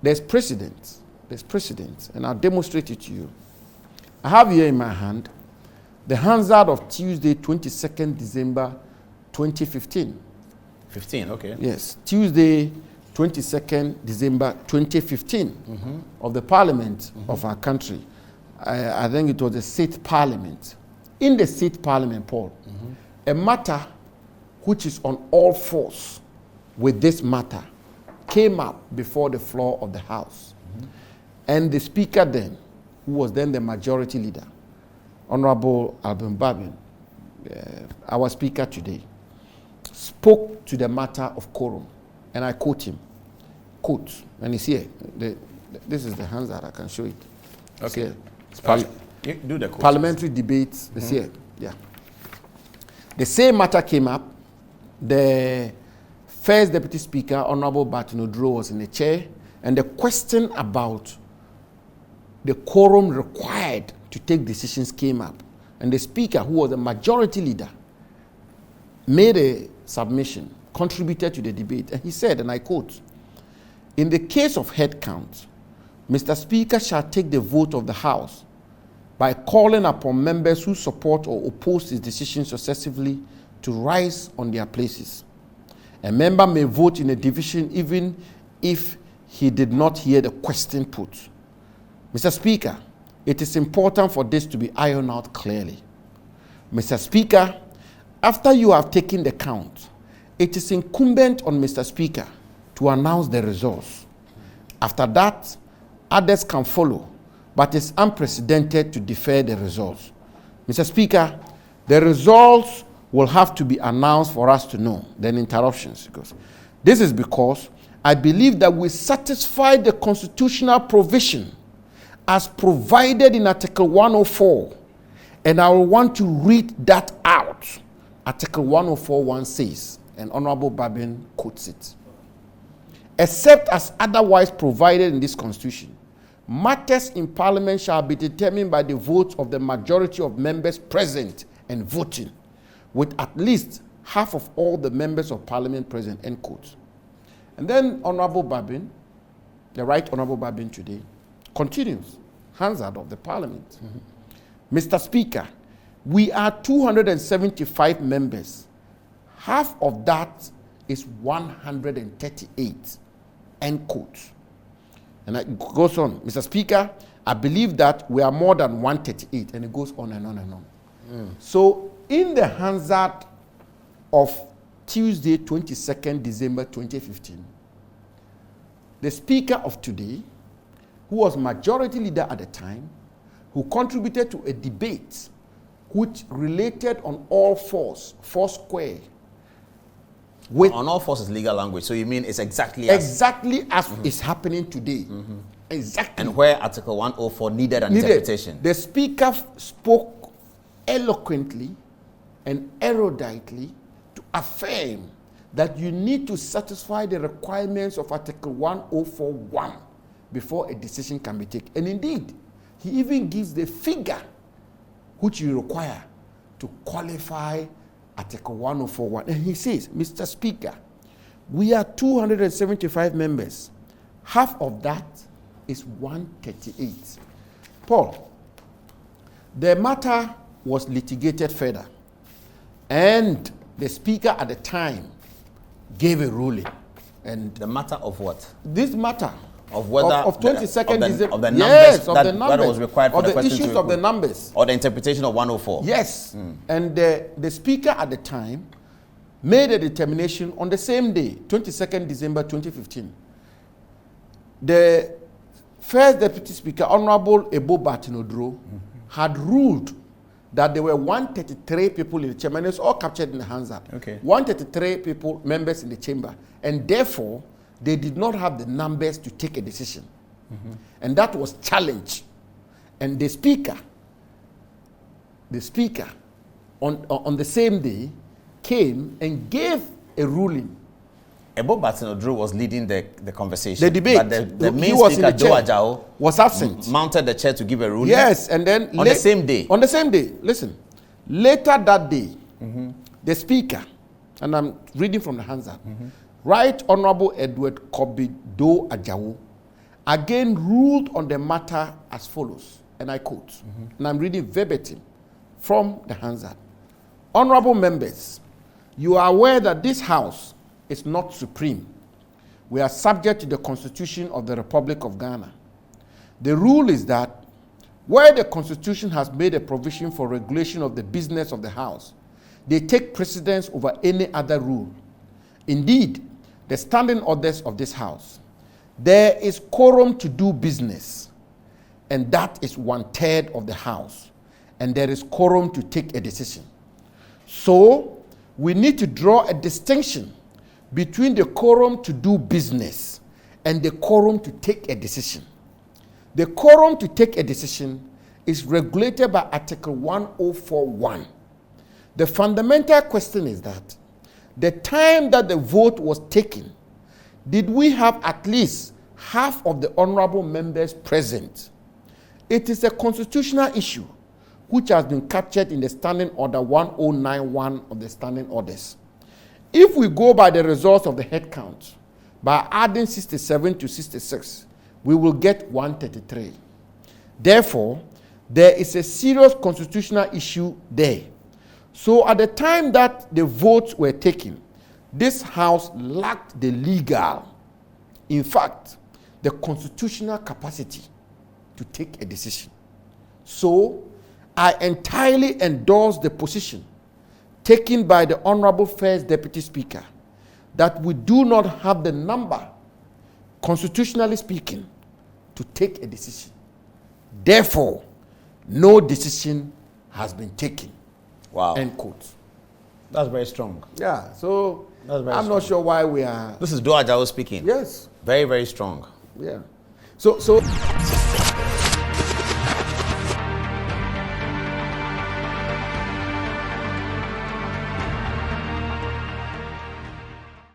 there's precedent. There's precedent, and I'll demonstrate it to you. I have here in my hand the Hansard of Tuesday, 22nd December 2015. 15, okay. Yes, Tuesday, 22nd December 2015 of the Parliament of our country. I think it was the state parliament. In the state parliament, Paul, a matter which is on all fours with this matter came up before the floor of the House. And the speaker then, who was then the majority leader, Honorable Bagbin, our speaker today, spoke to the matter of quorum. And I quote him. Quote, and it's here. This is the hands that I can show it. Okay. You do the quote. Parliamentary debates, it's here. Yeah. The same matter came up. The first deputy speaker, Honorable Adom-Otchere, was in the chair, and the question about the quorum required to take decisions came up. And the speaker, who was the majority leader, made a submission, contributed to the debate, and he said, and I quote, "In the case of head count, Mr. Speaker shall take the vote of the House by calling upon members who support or oppose his decision successively to rise on their places. A member may vote in a division even if he did not hear the question put. Mr. Speaker, it is important for this to be ironed out clearly. Mr. Speaker, after you have taken the count, it is incumbent on Mr. Speaker to announce the results. After that, others can follow, but it's unprecedented to defer the results. Mr. Speaker, the results will have to be announced for us to know." Then interruptions. This is because I believe that we satisfy the constitutional provision as provided in Article 104, and I will want to read that out. Article 104(1) says, and Honorable Bagbin quotes it, "Except as otherwise provided in this Constitution, matters in Parliament shall be determined by the votes of the majority of members present and voting, with at least half of all the members of Parliament present," end quote. And then Honorable Bagbin, the Right Honorable Bagbin today, continues, Hansard of the Parliament. "Mr. Speaker, we are 275 members. Half of that is 138, end quote. And it goes on. "Mr. Speaker, I believe that we are more than 138, and it goes on and on and on. So in the Hansard of Tuesday, 22nd December 2015, the speaker of today, who was majority leader at the time, who contributed to a debate which related on all fours, four square. On all fours is legal language, so you mean it's exactly as is happening today. Exactly. And where Article 104 needed an interpretation. The speaker spoke eloquently and eruditely to affirm that you need to satisfy the requirements of Article 104(1) before a decision can be taken. And indeed, he even gives the figure which you require to qualify Article 104(1). And he says, "Mr. Speaker, we are 275 members. Half of that is 138. Paul, the matter was litigated further, and the speaker at the time gave a ruling. And the matter of what? This matter of whether of 22nd December, of the numbers, yes, of that, the numbers, that was required for of the the question issues to of the numbers, or the interpretation of 104. Yes, and the speaker at the time made a determination on the same day, 22nd December 2015. The first deputy speaker, Honorable Adom-Otchere, had ruled that there were 133 people in the chamber, and it's all captured in the Hansard. Okay. 133 people, members in the chamber, and therefore they did not have the numbers to take a decision. And that was challenged. And the speaker on the same day came and gave a ruling. Adom-Otchere was leading the conversation. The debate. But the main speaker, Adom-Otchere, was absent. Mounted the chair to give a ruling. Yes, and then on the same day. On the same day. Listen. Later that day, the speaker, and I'm reading from the Hansard, Right Honorable Edward Kobido Ajawo, again ruled on the matter as follows, and I quote, and I'm reading verbatim from the Hansard. Honorable members, you are aware that this House is not supreme. We are subject to the Constitution of the Republic of Ghana. The rule is that where the Constitution has made a provision for regulation of the business of the House, they take precedence over any other rule. Indeed, the standing orders of this House, there is quorum to do business, and that is 1/3 of the House, and there is quorum to take a decision. So, we need to draw a distinction between the quorum to do business and the quorum to take a decision. The quorum to take a decision is regulated by Article 1041. The fundamental question is that the time that the vote was taken, did we have at least half of the honorable members present? It is a constitutional issue which has been captured in the Standing Order 1091 of the Standing Orders. If we go by the results of the head count, by adding 67 to 66, we will get 133. Therefore, there is a serious constitutional issue there. So at the time that the votes were taken, this House lacked the legal, in fact, the constitutional capacity to take a decision. So, I entirely endorse the position taken by the Honorable First Deputy Speaker that we do not have the number, constitutionally speaking, to take a decision. Therefore, no decision has been taken. Wow. End quote. That's very strong. Yeah, so That's very I'm strong. not sure why we are... This is Doajao speaking. Yes. Very, very strong. Yeah. So